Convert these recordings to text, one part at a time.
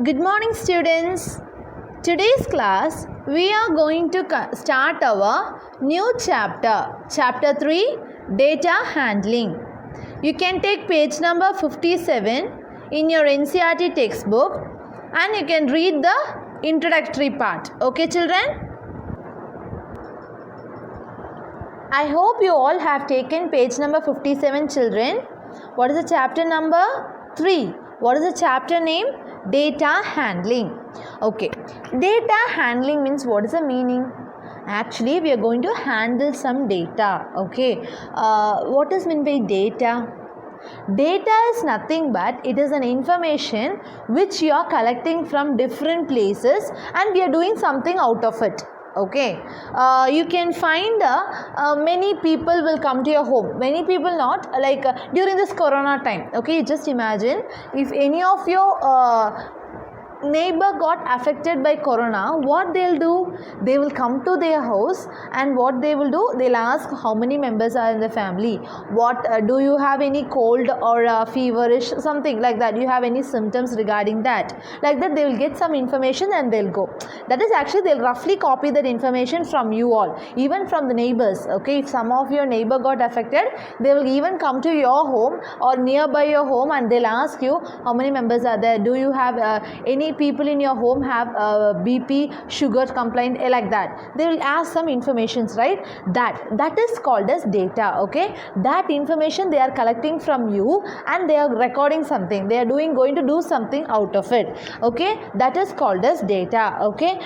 Good morning, students. Today's class we are going to start our new chapter 3, data handling. You can take page number 57 in your NCERT textbook and you can read the introductory part. Okay, children? I hope you all have taken page number 57, children. What is the chapter number? 3. What is the chapter name? Data handling. Okay, data handling means what is the meaning? Actually, we are going to handle some data. Okay, what is meant by data? Data is nothing but it is an information which you are collecting from different places and we are doing something out of it. Okay, you can find many people will come to your home. Many people not like during this corona time. Okay, just imagine if any of your neighbor got affected by corona, what they'll do, they will come to their house and what they will do, they'll ask how many members are in the family, what do you have any cold or feverish, something like that, you have any symptoms regarding that, like that they will get some information and they'll go. That is actually they'll roughly copy that information from you all, even from the neighbors. Okay, if some of your neighbor got affected, they will even come to your home or nearby your home and they'll ask you how many members are there, do you have any people in your home have BP, sugar complaint, like that. They will ask some informations, right? That is called as data. Okay, that information they are collecting from you and they are recording something. They are going to do something out of it. Okay, that is called as data. Okay,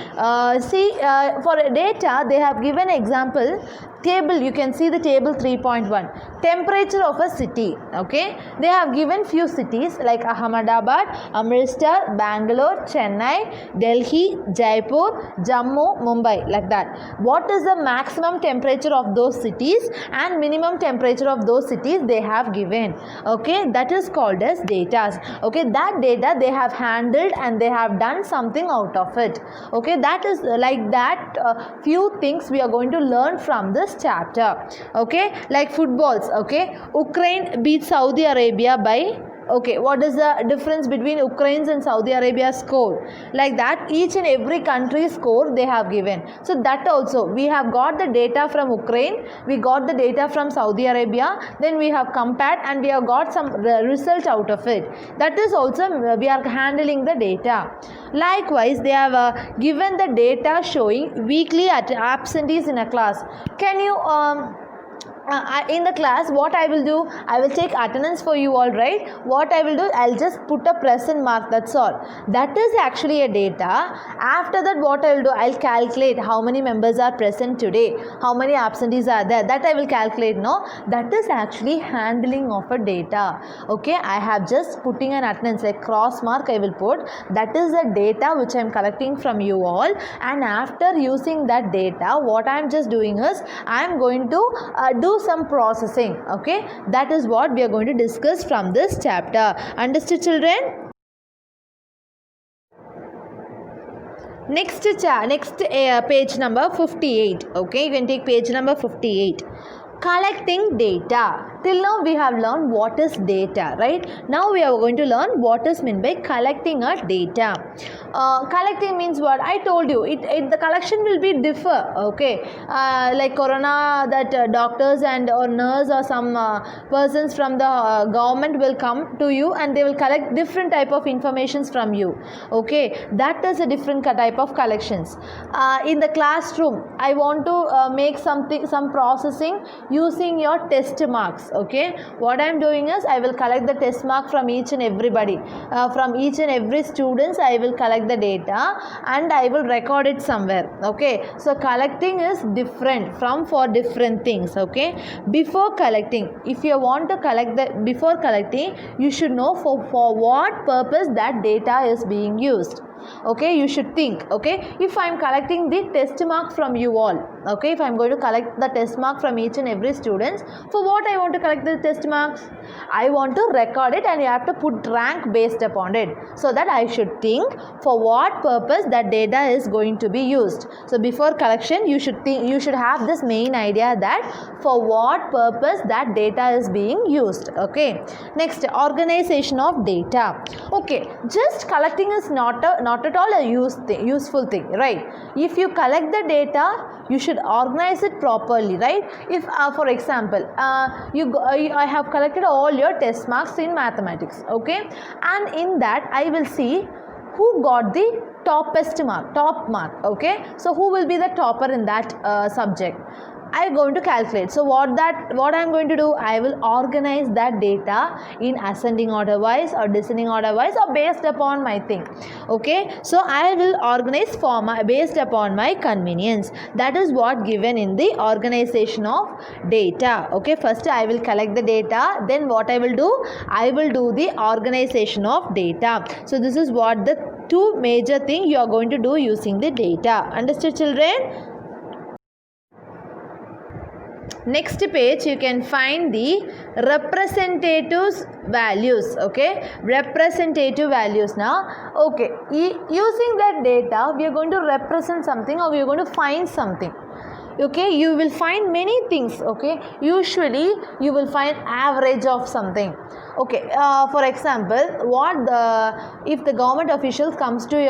for data they have given example. Table, you can see the table 3.1, temperature of a city. Okay, they have given few cities like Ahmedabad, Amritsar, Bangalore, Chennai, Delhi, Jaipur, Jammu, Mumbai, like that. What is the maximum temperature of those cities and minimum temperature of those cities they have given. Okay, that is called as data. Okay, that data they have handled and they have done something out of it. Okay, that is like that few things we are going to learn from this chapter. Okay, like footballs. Okay, Ukraine beats Saudi Arabia by, okay, what is the difference between Ukraine's and Saudi Arabia's score? Like that, each and every country's score they have given. So that also, we have got the data from Ukraine, we got the data from Saudi Arabia, then we have compared and we have got some result out of it. That is also, we are handling the data. Likewise, they have given the data showing weekly absentees in a class. Can you in the class, what I will do, I will take attendance for you all, right? What I will do, I'll just put a present mark, that's all. That is actually a data. After that, what I will do, I'll calculate how many members are present today, how many absentees are there, that I will calculate. No, that is actually handling of a data. Okay, I have just putting an attendance, like cross mark I will put. That is the data which I am collecting from you all, and after using that data, what I am just doing is, I am going to do some processing. Okay, that is what we are going to discuss from this chapter. Understood, children? Next page number 58. Okay, you can take page number 58. Collecting data. Till now we have learned what is data, right? Now we are going to learn what is meant by collecting a data. Collecting means what? I told you, the collection will be differ. Okay, like corona, that doctors and or nurse or some persons from the government will come to you and they will collect different type of informations from you. Okay, that is a different type of collections. In the classroom, I want to make some processing using your test marks. Okay, what I am doing is, I will collect the test mark from each and everybody, from each and every students. I will collect the data and I will record it somewhere. Okay, so collecting is different for different things. Okay, before collecting, if you want to collect before collecting, you should know for what purpose that data is being used. Okay, you should think. Okay, if I am collecting the test mark from you all, okay, if I am going to collect the test mark from each and every student, for what I want to collect the test marks? I want to record it, and you have to put rank based upon it, so that I should think for what purpose that data is going to be used. So before collection, you should think, you should have this main idea that for what purpose that data is being used. Okay, next, organization of data. Okay, just collecting is not at all a useful thing, right? If you collect the data, you should organize it properly, right? If for example, I have collected all your test marks in mathematics, okay, and in that I will see who got the top mark, okay, so who will be the topper in that subject. I am going to calculate. So what I am going to do, I will organize that data in ascending order wise or descending order wise or based upon my thing. Okay, so I will organize based upon my convenience. That is what given in the organization of data. Okay, first I will collect the data, then what I will do, I will do the organization of data. So this is what the two major thing you are going to do using the data. Understood, children? Next page you can find the representative values. Okay, representative values. Now, okay, using that data we are going to represent something, or we are going to find something. Okay, you will find many things. Okay, usually you will find average of something. Okay, for example, if the government officials comes to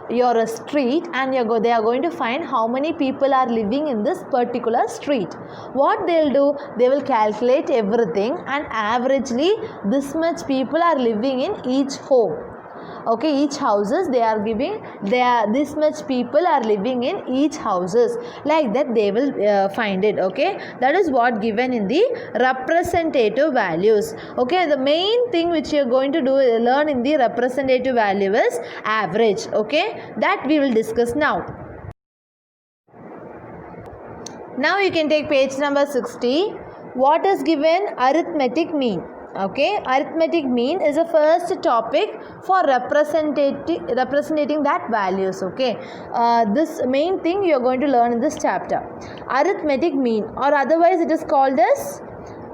your street and they are going to find how many people are living in this particular street, what they'll do, they will calculate everything, and averagely this much people are living in each home. Okay, each houses they are giving, this much people are living in each houses, like that they will find it. Okay, that is what given in the representative values. Okay, the main thing which you are going to learn in the representative value is average. Okay, that we will discuss now. Now you can take page number 60. What is given? Arithmetic mean. Okay, arithmetic mean is the first topic for representing that values. Okay, this main thing you are going to learn in this chapter. Arithmetic mean, or otherwise it is called as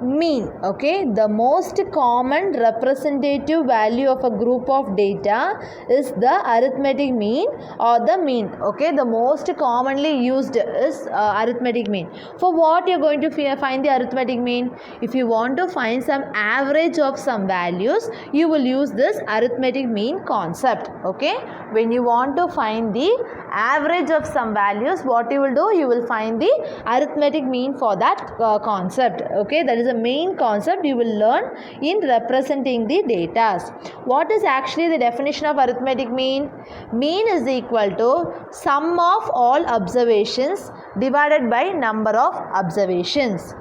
mean. Okay, the most common representative value of a group of data is the arithmetic mean or the mean. Okay, the most commonly used is arithmetic mean. For what you are going to find the arithmetic mean? If you want to find some average of some values, you will use this arithmetic mean concept. Okay, when you want to find the average of some values, what you will do, you will find the arithmetic mean for that concept. Okay, that is the main concept you will learn in representing the data. What is actually the definition of arithmetic mean? Mean is equal to sum of all observations divided by number of observations.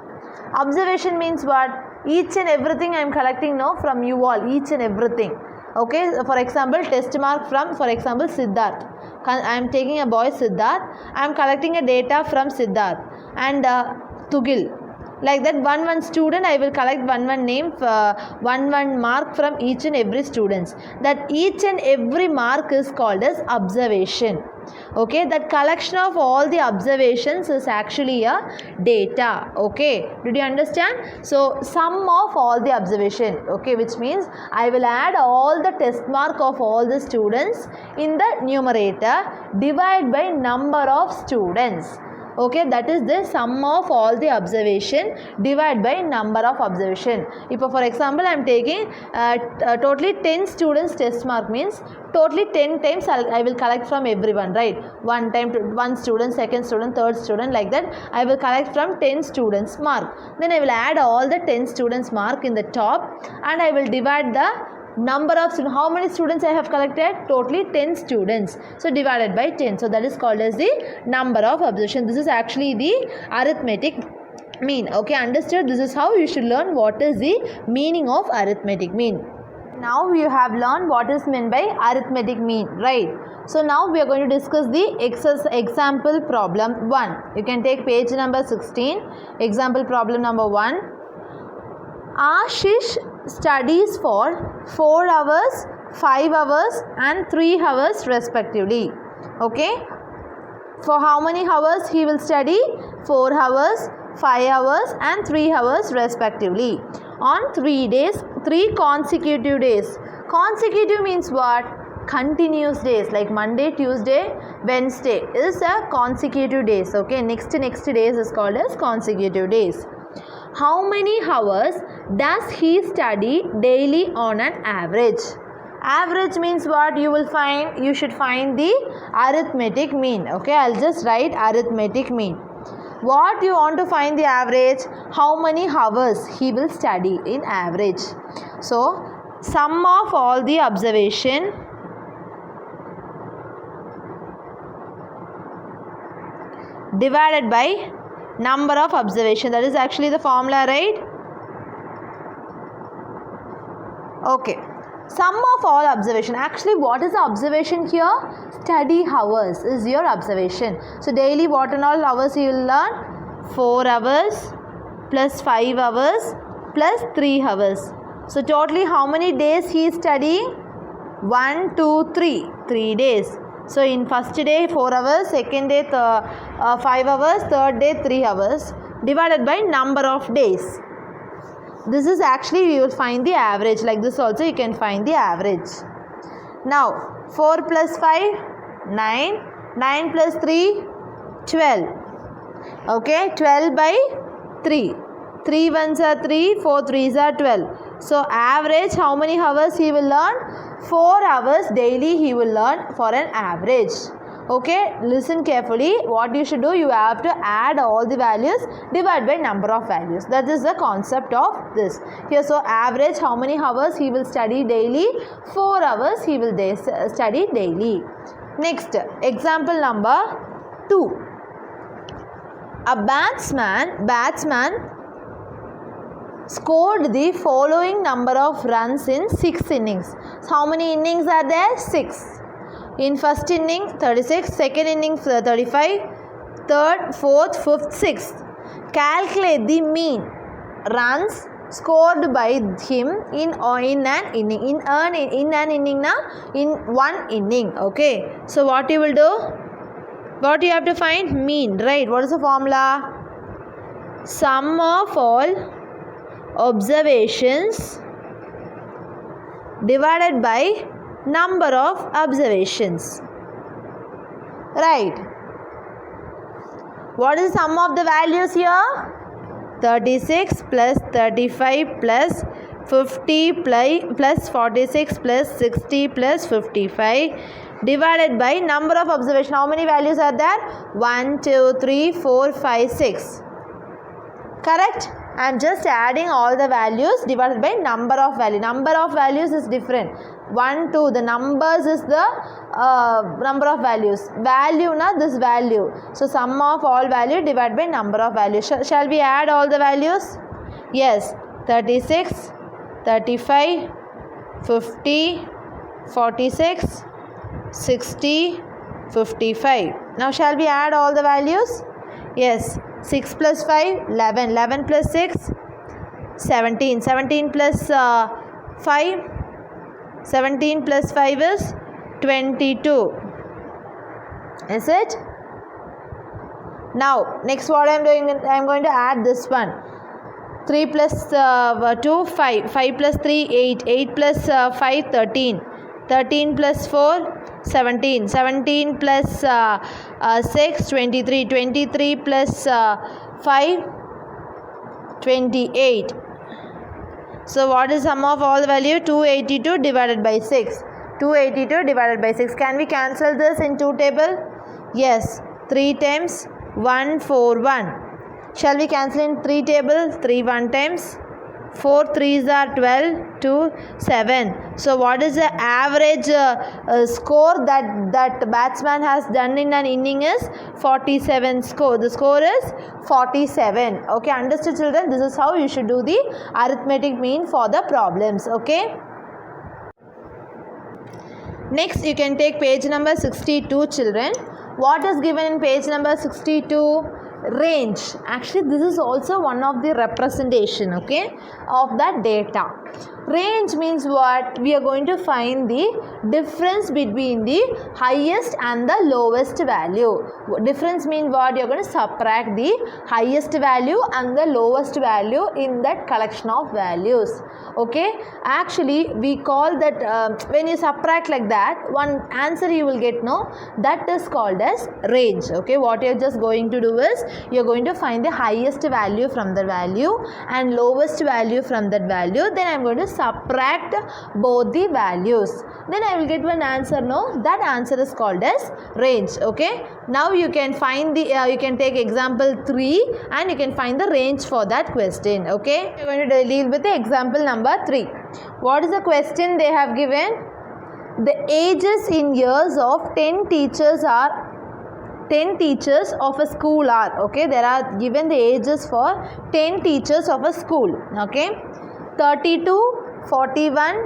Observation means what? Each and everything I am collecting now from you all, each and everything. Okay, for example, test mark from, for example, Siddharth. I am taking a boy Siddharth. I am collecting a data from Siddharth and Tugil. Like that, one student I will collect one name, one mark from each and every students. That each and every mark is called as observation. Okay, that collection of all the observations is actually a data. Okay, did you understand? So sum of all the observation. Okay, which means I will add all the test mark of all the students in the numerator, divide by number of students. Okay, that is the sum of all the observation divided by number of observation. If for example I am taking totally 10 students test mark, means totally 10 times I will collect from everyone, right? One time to one student, second student, third student, like that I will collect from 10 students mark. Then I will add all the 10 students mark in the top, and I will divide the number of students. How many students I have collected? Totally 10 students. So divided by 10. So that is called as the number of observation. This is actually the arithmetic mean. Okay, understood? This is how you should learn what is the meaning of arithmetic mean. Now we have learned what is meant by arithmetic mean, right? So now we are going to discuss the example problem 1. You can take page number 16. Example problem number 1. Ashish studies for 4 hours 5 hours and 3 hours respectively. Okay. For how many hours he will study? 4 hours, 5 hours and 3 hours respectively. On 3 days, 3 consecutive days. Consecutive means what? Continuous days, like Monday, Tuesday, Wednesday is a consecutive days. Okay, next days is called as consecutive days. How many hours does he study daily on an average? Average means what? You should find the arithmetic mean. Okay, I'll just write arithmetic mean. What you want to find the average? How many hours he will study in average. So sum of all the observation divided by number of observation. That is actually the formula, right? Okay. Sum of all observation. Actually, what is the observation here? Study hours is your observation. So daily what and all hours you will learn? 4 hours plus 5 hours plus 3 hours. So totally how many days he is studying? 1, 2, 3. 3 days. So in first day 4 hours, second day 5 hours, third day 3 hours divided by number of days. This is actually you will find the average. Like this also you can find the average. Now 4 plus 5, 9. 9 plus 3, 12. Okay, 12 by 3. 3 ones are 3, 4 threes are 12. So average how many hours he will learn? 4 hours daily he will learn for an average. Okay, listen carefully. What you should do, you have to add all the values, divide by number of values. That is the concept of this. Here, so average how many hours he will study daily? 4 hours he will study daily. Next, example number 2. A batsman scored the following number of runs in 6 innings. So how many innings are there? 6. In first inning 36, second inning 35, third, fourth, fifth, sixth. Calculate the mean runs scored by him in an inning. In an inning na, in one inning. Okay. So what you will do? What you have to find? Mean, right? What is the formula? Sum of all observations divided by number of observations. Right. What is the sum of the values here? 36 plus 35 plus 50 plus 46 plus 60 plus 55 divided by number of observation. How many values are there? 1, 2, 3, 4, 5, 6. Correct? I am just adding all the values divided by number of value. Number of values is different. 1, 2, the numbers is the number of values. Value na this value. So sum of all value divided by number of values. Shall we add all the values? Yes. 36, 35, 50, 46, 60, 55. Now shall we add all the values? Yes. 6 plus 5, 11. 11 plus 6, 17. 17 plus 5, 17 plus 5 is 22. Is it? Now, next what I am doing, I am going to add this one. 3 plus 2, 5. 5 plus 3, 8. 8 plus 5, 13. 13 plus 4, 17. 17 plus 6, 23. 23 plus 5, 28. So what is sum of all the value? 282 divided by 6. 282 divided by 6. Can we cancel this in 2 table? Yes. 3 times 1, 4, 1. Shall we cancel in 3 table? 3 1 times. 4 3s are 12, 2, 7. So what is the average score that batsman has done in an inning is 47 score. The score is 47. Okay, understood children? This is how you should do the arithmetic mean for the problems. Okay. Next you can take page number 62 children. What is given in page number 62? Range. Actually this is also one of the representation, okay, of that data. Range means what? We are going to find the difference between the highest and the lowest value. Difference means what? You are going to subtract the highest value and the lowest value in that collection of values. Okay, actually we call that when you subtract like that, one answer you will get, no, that is called as range. Okay, what you are just going to do is you are going to find the highest value from the value and lowest value from that value, then I am going to subtract both the values, then I will get one answer, no, that answer is called as range. Okay, now you can find the you can take example 3 and you can find the range for that question. Okay, we are going to deal with the example number 3. What is the question they have given? The ages in years of 10 teachers of a school are, okay, there are given the ages for 10 teachers of a school. Okay, 32, 41,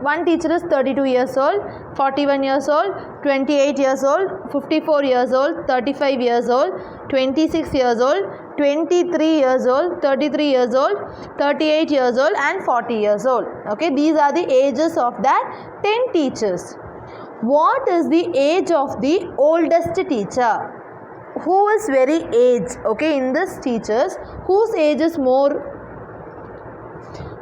one teacher is 32 years old, 41 years old, 28 years old, 54 years old, 35 years old, 26 years old, 23 years old, 33 years old, 38 years old and 40 years old. Okay, these are the ages of that 10 teachers. What is the age of the oldest teacher? Who is very aged? Okay, in this teachers, whose age is more?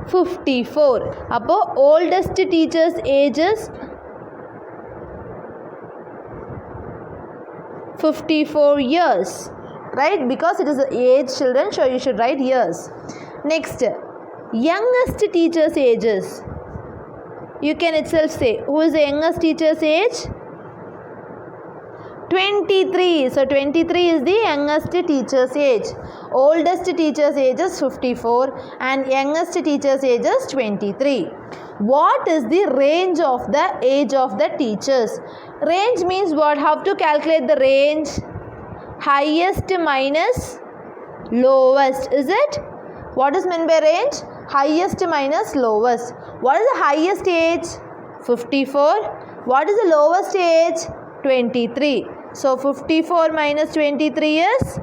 54. Appo oldest teacher's age is 54 years. Right? Because it is age, children, so you should write years. Next, youngest teacher's ages. You can itself say, who is the youngest teacher's age? 23. So 23 is the youngest teacher's age. Oldest teacher's age is 54 and youngest teacher's age is 23. What is the range of the age of the teachers? Range means what? How to calculate the range? Highest minus lowest, is it? What is meant by range? Highest minus lowest. What is the highest age? 54. What is the lowest age? 23. So 54 minus 23 is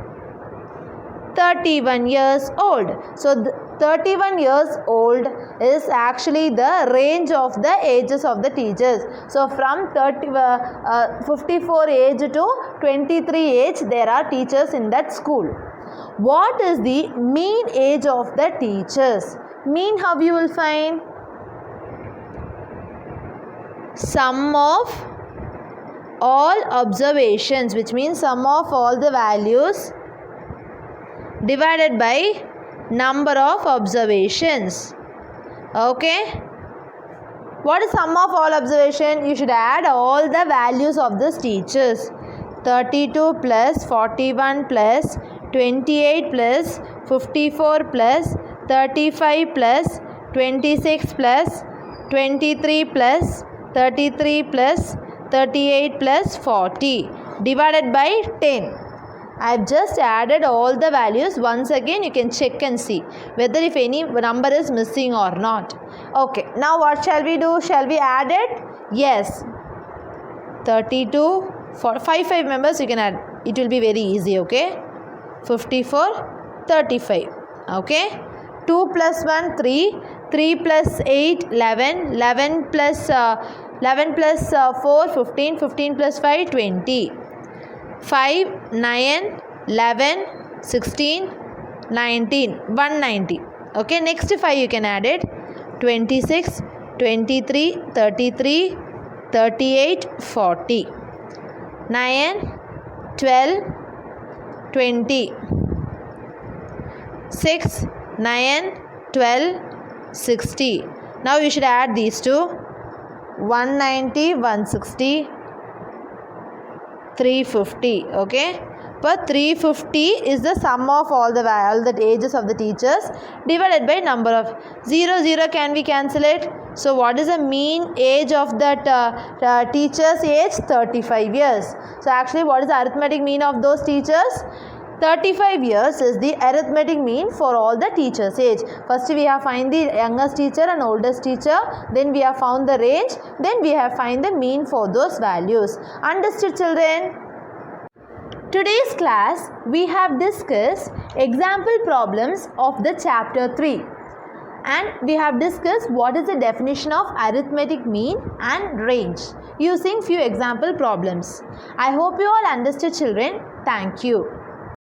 31 years old. So 31 years old is actually the range of the ages of the teachers. So from 54 age to 23 age there are teachers in that school. What is the mean age of the teachers? Mean, how you will find? Sum of all observations, which means sum of all the values divided by number of observations. Okay, what is sum of all observation? You should add all the values of these teachers. 32 plus 41 plus 28 plus 54 plus 35 plus 26 plus 23 plus 33 plus 38 plus 40 divided by 10. I have just added all the values. Once again you can check and see whether if any number is missing or not. Okay, now what shall we do? Shall we add it? Yes. 32 for 5 members you can add. It will be very easy. Okay. 54, 35. Okay. 2 plus 1, 3. 3 plus 8, 11. 11 plus 4, 15. 15 plus 5, 20. 5, 9, 11, 16, 19, 190. Okay, next 5 you can add it. 26, 23, 33, 38, 40. 9, 12, 20. 6, 9, 12, 60. Now you should add these two. 190, 160, 350. Okay, but 350 is the sum of all the ages of the teachers divided by number of 0 can we cancel it. So what is the mean age of that teacher's age? 35 years. So actually what is the arithmetic mean of those teachers? 35 years is the arithmetic mean for all the teachers' age. First we have find the youngest teacher and oldest teacher, then we have found the range, then we have find the mean for those values. Understood, children? Today's class we have discussed example problems of the chapter 3. and we have discussed what is the definition of arithmetic mean and range using few example problems. I hope you all understood, children. Thank you.